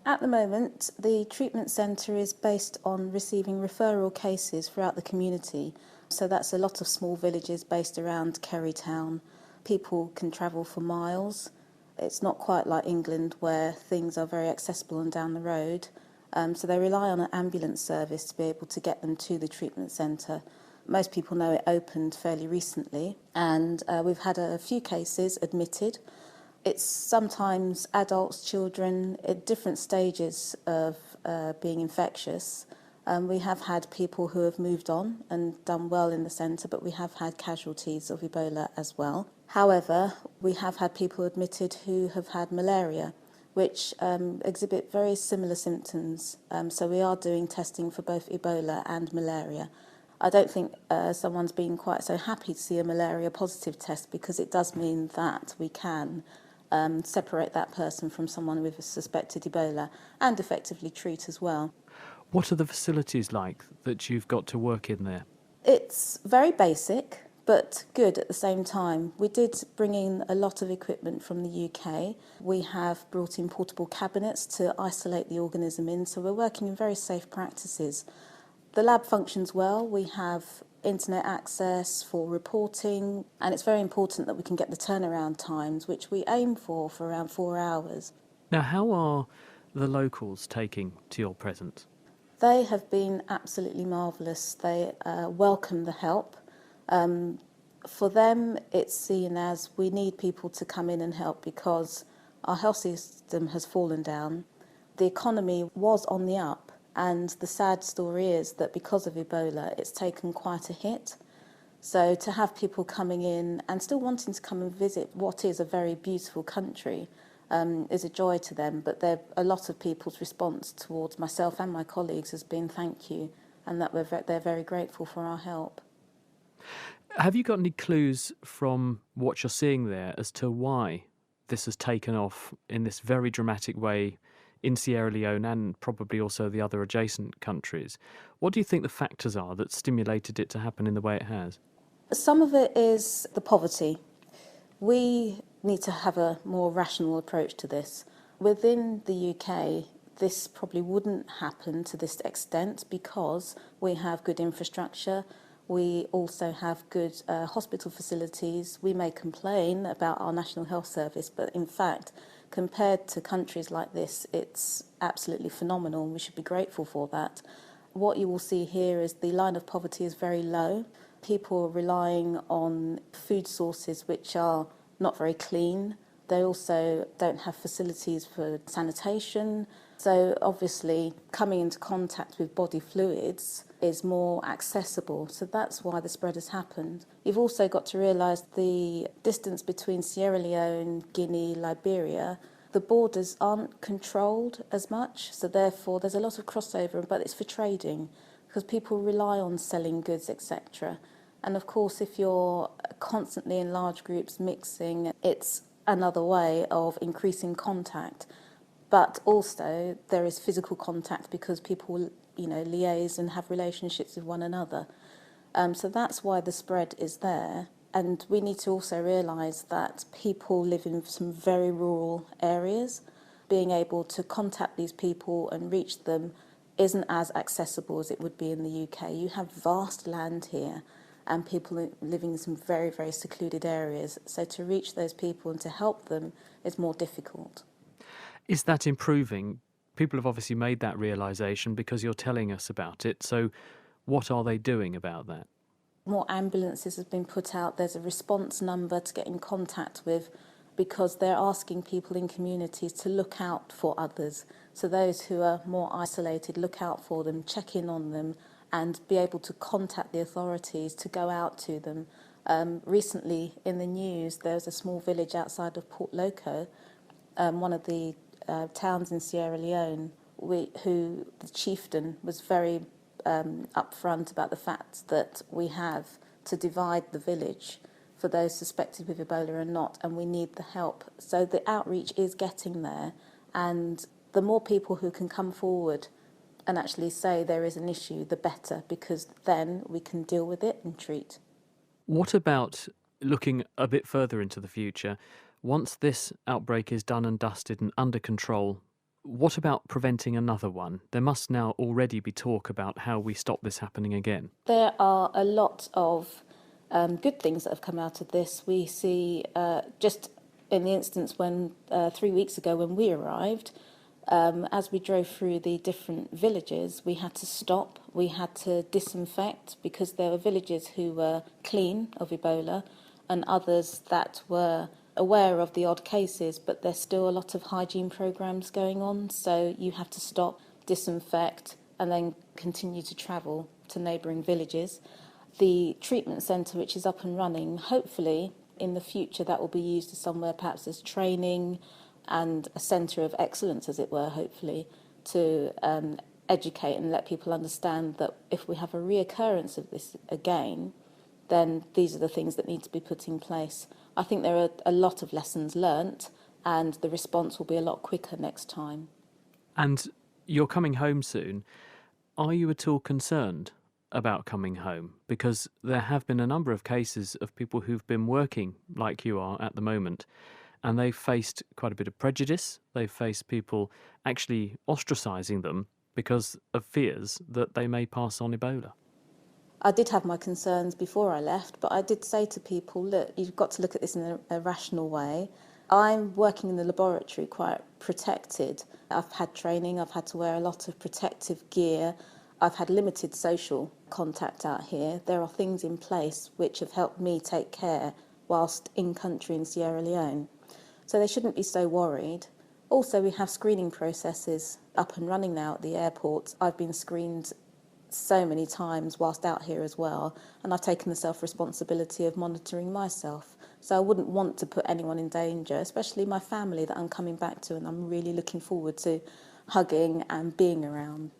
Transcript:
At the moment, the treatment centre is based on receiving referral cases throughout the community. So that's a lot of small villages based around Kerry Town. People can travel for miles. It's not quite like England where things are very accessible and down the road. So they rely on an ambulance service to be able to get them to the treatment centre. Most people know it opened fairly recently, and we've had a few cases admitted. It's sometimes adults, children, at different stages of being infectious. We have had people who have moved on and done well in the centre, but we have had casualties of Ebola as well. However, we have had people admitted who have had malaria, which exhibit very similar symptoms. So we are doing testing for both Ebola and malaria. I don't think someone's been quite so happy to see a malaria positive test, because it does mean that we can separate that person from someone with a suspected Ebola and effectively treat as well. What are the facilities like that you've got to work in there? It's very basic, but good at the same time. We did bring in a lot of equipment from the UK. We have brought in portable cabinets to isolate the organism in, so we're working in very safe practices. The lab functions well. We have internet access for reporting, and it's very important that we can get the turnaround times, which we aim for around 4 hours. Now, how are the locals taking to your presence? They have been absolutely marvellous. They welcome the help. For them, it's seen as we need people to come in and help because our health system has fallen down. The economy was on the up, and the sad story is that because of Ebola, it's taken quite a hit. So to have people coming in and still wanting to come and visit what is a very beautiful country is a joy to them. But a lot of people's response towards myself and my colleagues has been thank you, and that they're very grateful for our help. Have you got any clues from what you're seeing there as to why this has taken off in this very dramatic way in Sierra Leone and probably also the other adjacent countries? What do you think the factors are that stimulated it to happen in the way it has? Some of it is the poverty. We need to have a more rational approach to this. Within the UK, this probably wouldn't happen to this extent because we have good infrastructure. We also have good hospital facilities. We may complain about our National Health Service, but in fact, compared to countries like this, it's absolutely phenomenal. We should be grateful for that. What you will see here is the line of poverty is very low. People are relying on food sources which are not very clean. They also don't have facilities for sanitation. So obviously coming into contact with body fluids is more accessible. So that's why the spread has happened. You've also got to realise the distance between Sierra Leone, Guinea, Liberia, the borders aren't controlled as much. So therefore there's a lot of crossover, but it's for trading because people rely on selling goods, etc. And of course, if you're constantly in large groups mixing, it's another way of increasing contact. But also there is physical contact because people, liaise and have relationships with one another. So that's why the spread is there. And we need to also realise that people live in some very rural areas. Being able to contact these people and reach them isn't as accessible as it would be in the UK. You have vast land here and people living in some very, very secluded areas. So to reach those people and to help them is more difficult. Is that improving? People have obviously made that realisation because you're telling us about it. So what are they doing about that? More ambulances have been put out. There's a response number to get in contact with because they're asking people in communities to look out for others. So those who are more isolated, look out for them, check in on them and be able to contact the authorities to go out to them. Recently in the news, there was a small village outside of Port Loko, one of the towns in Sierra Leone, who the chieftain was very upfront about the fact that we have to divide the village for those suspected with Ebola and not, and we need the help. So the outreach is getting there, and the more people who can come forward and actually say there is an issue, the better, because then we can deal with it and treat. What about looking a bit further into the future? Once this outbreak is done and dusted and under control, What about preventing another one? There must now already be talk about how we stop this happening again. There are a lot of good things that have come out of this. We see just in the instance when 3 weeks ago when we arrived, as we drove through the different villages, we had to stop, we had to disinfect because there were villages who were clean of Ebola and others that were aware of the odd cases, but there's still a lot of hygiene programs going on, so you have to stop, disinfect, and then continue to travel to neighbouring villages. The treatment centre, which is up and running, hopefully in the future that will be used as somewhere perhaps as training and a centre of excellence, as it were, hopefully, to educate and let people understand that if we have a reoccurrence of this again, then these are the things that need to be put in place. I think there are a lot of lessons learnt and the response will be a lot quicker next time. And you're coming home soon. Are you at all concerned about coming home? Because there have been a number of cases of people who've been working like you are at the moment, and they've faced quite a bit of prejudice. They've faced people actually ostracising them because of fears that they may pass on Ebola. I did have my concerns before I left, but I did say to people, look, you've got to look at this in a rational way. I'm working in the laboratory quite protected. I've had training, I've had to wear a lot of protective gear. I've had limited social contact out here. There are things in place which have helped me take care whilst in country in Sierra Leone. So they shouldn't be so worried. Also, we have screening processes up and running now at the airport. I've been screened so many times whilst out here as well, and I've taken the self-responsibility of monitoring myself. So I wouldn't want to put anyone in danger, especially my family that I'm coming back to and I'm really looking forward to hugging and being around.